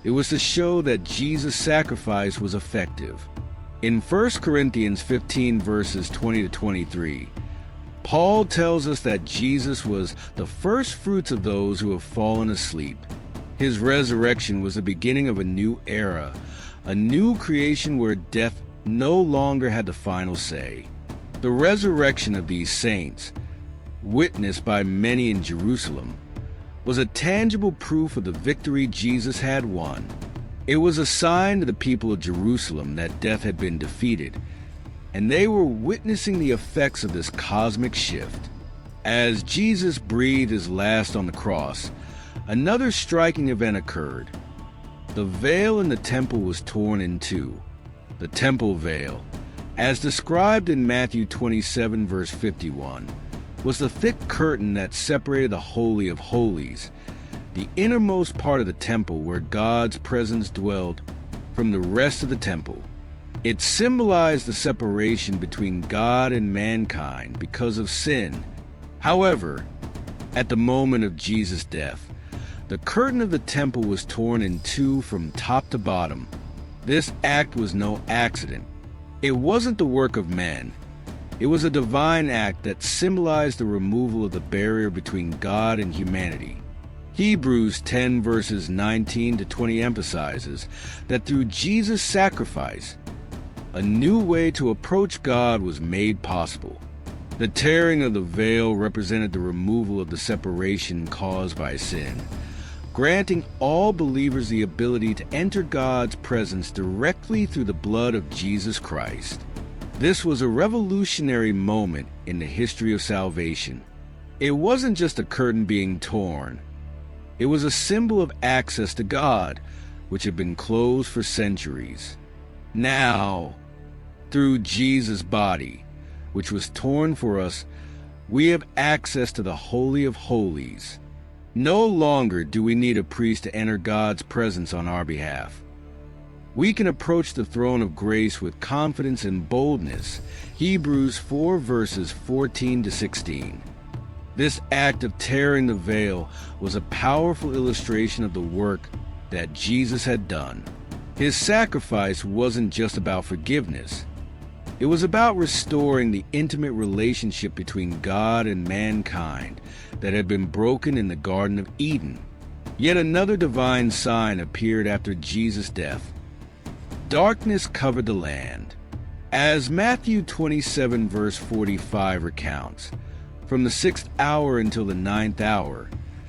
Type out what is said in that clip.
It was to show that Jesus' sacrifice was effective. In 1 Corinthians 15 verses 20 to 23, Paul tells us that Jesus was the first fruits of those who have fallen asleep. His resurrection was the beginning of a new era, a new creation where death no longer had the final say. The resurrection of these saints, witnessed by many in Jerusalem, was a tangible proof of the victory Jesus had won. It was a sign to the people of Jerusalem that death had been defeated, and they were witnessing the effects of this cosmic shift. As Jesus breathed his last on the cross, another striking event occurred. The veil in the temple was torn in two. The temple veil, as described in Matthew 27 verse 51, was the thick curtain that separated the Holy of Holies, the innermost part of the temple where God's presence dwelled, from the rest of the temple. It symbolized the separation between God and mankind because of sin. However, at the moment of Jesus' death, the curtain of the temple was torn in two from top to bottom. This act was no accident. It wasn't the work of man. It was a divine act that symbolized the removal of the barrier between God and humanity. Hebrews 10 verses 19 to 20 emphasizes that through Jesus' sacrifice, a new way to approach God was made possible. The tearing of the veil represented the removal of the separation caused by sin, granting all believers the ability to enter God's presence directly through the blood of Jesus Christ. This was a revolutionary moment in the history of salvation. It wasn't just a curtain being torn. It was a symbol of access to God, which had been closed for centuries. Now, through Jesus' body, which was torn for us, we have access to the Holy of Holies. No longer do we need a priest to enter God's presence on our behalf. We can approach the throne of grace with confidence and boldness. Hebrews 4 verses 14 to 16. This act of tearing the veil was a powerful illustration of the work that Jesus had done. His sacrifice wasn't just about forgiveness. It was about restoring the intimate relationship between God and mankind that had been broken in the Garden of Eden. Yet another divine sign appeared after Jesus' death. Darkness covered the land. As Matthew 27 verse 45 recounts, from the 6th hour until the 9th hour,